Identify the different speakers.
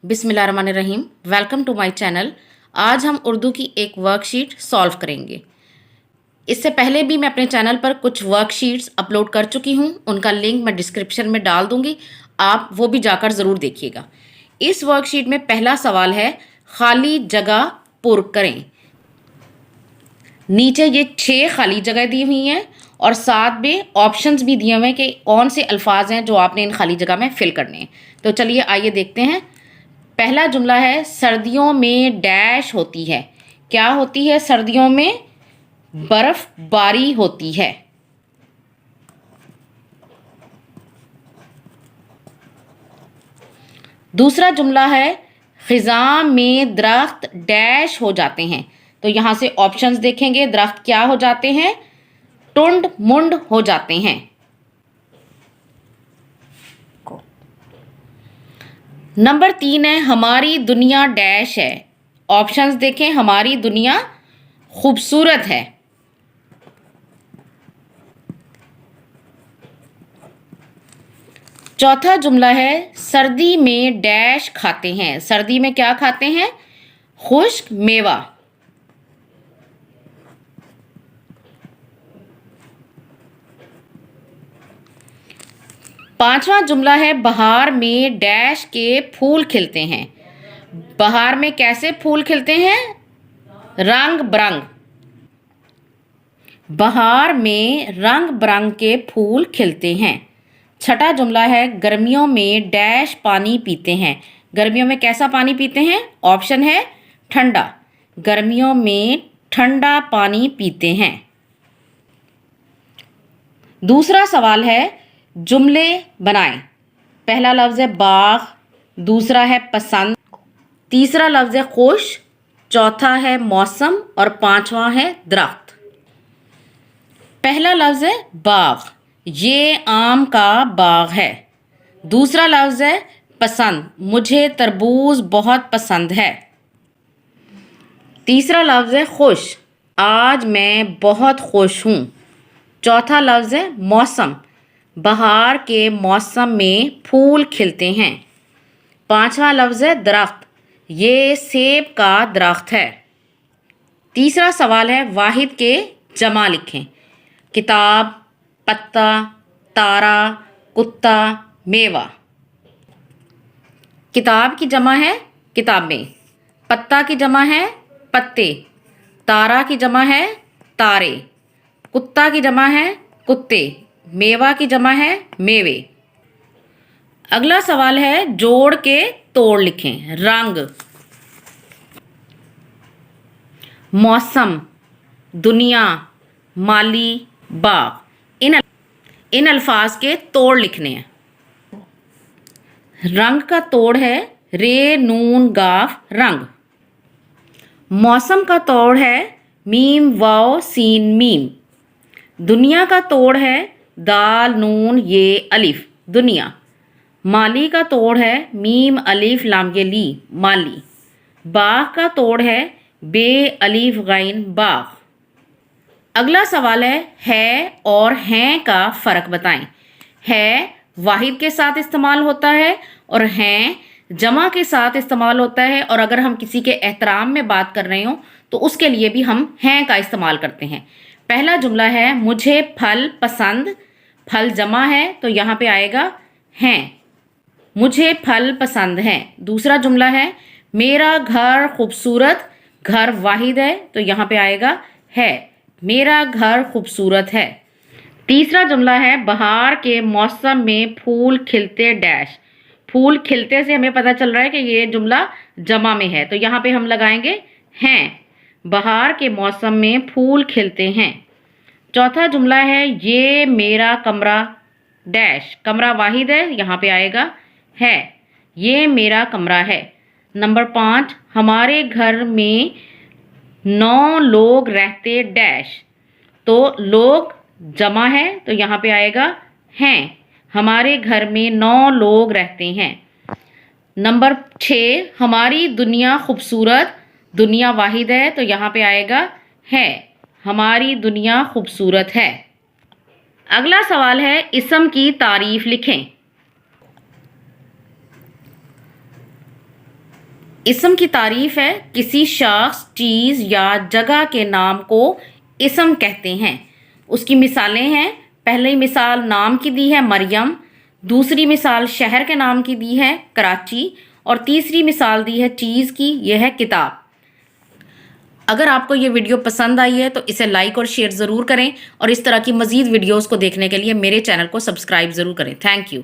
Speaker 1: बिस्मिल्लाहिर्रहमानिर्रहीम। Welcome to my channel. आज हम उर्दू की एक वर्कशीट सॉल्व करेंगे। इससे पहले भी मैं अपने चैनल पर कुछ वर्कशीट्स अपलोड कर चुकी हूँ, उनका लिंक मैं डिस्क्रिप्शन में डाल दूँगी, आप वो भी जाकर ज़रूर देखिएगा। इस वर्कशीट में पहला सवाल है, खाली जगह पुर करें। नीचे ये 6 खाली जगह दी हुई हैं और साथ में ऑप्शंस भी दिए हुए हैं कि कौन से अल्फाज हैं जो आपने इन खाली जगह में फिल करने हैं। तो चलिए आइए देखते हैं। पहला जुमला है, सर्दियों में डैश होती है। क्या होती है? सर्दियों में बर्फबारी होती है। दूसरा जुमला है, खिज़ां में दरख्त डैश हो जाते हैं। तो यहाँ से ऑप्शंस देखेंगे, दरख्त क्या हो जाते हैं? टुंड मुंड हो जाते हैं। नंबर 3 है, हमारी दुनिया डैश है। ऑप्शंस देखें, हमारी दुनिया खूबसूरत है। चौथा जुमला है, सर्दी में डैश खाते हैं। सर्दी में क्या खाते हैं? खुश्क मेवा। पांचवा जुमला है, बहार में डैश के फूल खिलते हैं। बहार में कैसे फूल खिलते हैं? रंग बरंग। बहार में रंग बरंग के फूल खिलते हैं। छठा जुमला है, गर्मियों में डैश पानी पीते हैं। गर्मियों में कैसा पानी पीते हैं? ऑप्शन है ठंडा। गर्मियों में ठंडा पानी पीते हैं। दूसरा सवाल है, जुमले बनाएं। पहला लफ्ज़ है बाग, दूसरा है पसंद, तीसरा लफ्ज़ है खुश, चौथा है मौसम और पांचवा है दरख्त। पहला लफ्ज़ है बाग, ये आम का बाग है। दूसरा लफ्ज़ है पसंद, मुझे तरबूज बहुत पसंद है। तीसरा लफ्ज़ है खुश, आज मैं बहुत खुश हूँ। चौथा लफ्ज़ है मौसम, बहार के मौसम में फूल खिलते हैं। पांचवा लफ्ज़ है दरख्त, ये सेब का दरख्त है। तीसरा सवाल है, वाहिद के जमा लिखें। किताब, पत्ता, तारा, कुत्ता, मेवा। किताब की जमा है किताबें, पत्ता की जमा है पत्ते, तारा की जमा है तारे, कुत्ता की जमा है कुत्ते, मेवा की जमा है मेवे। अगला सवाल है, जोड़ के तोड़ लिखें। रंग, मौसम, दुनिया, माली, बाग। इन अल्फाज के तोड़ लिखने हैं। रंग का तोड़ है रे नून गाफ रंग। मौसम का तोड़ है मीम वाव सीन मीम। दुनिया का तोड़ है दाल नून ये अलिफ दुनिया। माली का तोड़ है मीम अलिफ लाम ये ली माली। बाग का तोड़ है बे अलिफ गैन बाग। अगला सवाल है और हैं का फ़र्क बताएं। है वाहिद के साथ इस्तेमाल होता है और हैं जमा के साथ इस्तेमाल होता है, और अगर हम किसी के एहतराम में बात कर रहे हो तो उसके लिए भी हम हैं का इस्तेमाल करते हैं। पहला जुमला है, मुझे फल पसंद। फल जमा है तो यहाँ पे आएगा हैं, मुझे फल पसंद हैं। दूसरा जुमला है, मेरा घर खूबसूरत। घर वाहिद है तो यहाँ पे आएगा है, मेरा घर खूबसूरत है। तीसरा जुमला है, बहार के मौसम में फूल खिलते डैश। फूल खिलते से हमें पता चल रहा है कि ये जुमला जमा में है, तो यहाँ पे हम लगाएंगे हैं, बहार के मौसम में फूल खिलते हैं। चौथा जुमला है, ये मेरा कमरा डैश। कमरा वाहिद है, यहाँ पे आएगा है, ये मेरा कमरा है। नंबर 5, हमारे घर में 9 लोग रहते डैश। तो लोग जमा है तो यहाँ पे आएगा हैं, हमारे घर में 9 लोग रहते हैं। नंबर 6, हमारी दुनिया खूबसूरत। दुनिया वाहिद है तो यहाँ पे आएगा है, हमारी दुनिया खूबसूरत है। अगला सवाल है, इसम की तारीफ लिखें। اسم کی تعریف ہے کسی شخص چیز یا جگہ کے نام کو اسم کہتے ہیں. اس کی مثالیں ہیں. پہلی مثال نام کی دی ہے مریم، دوسری مثال شہر کے نام کی دی ہے کراچی، اور تیسری مثال دی ہے چیز کی، یہ ہے کتاب. اگر آپ کو یہ ویڈیو پسند آئی ہے تو اسے لائک اور شیئر ضرور کریں، اور اس طرح کی مزید ویڈیوز کو دیکھنے کے لیے میرے چینل کو سبسکرائب ضرور کریں. Thank you.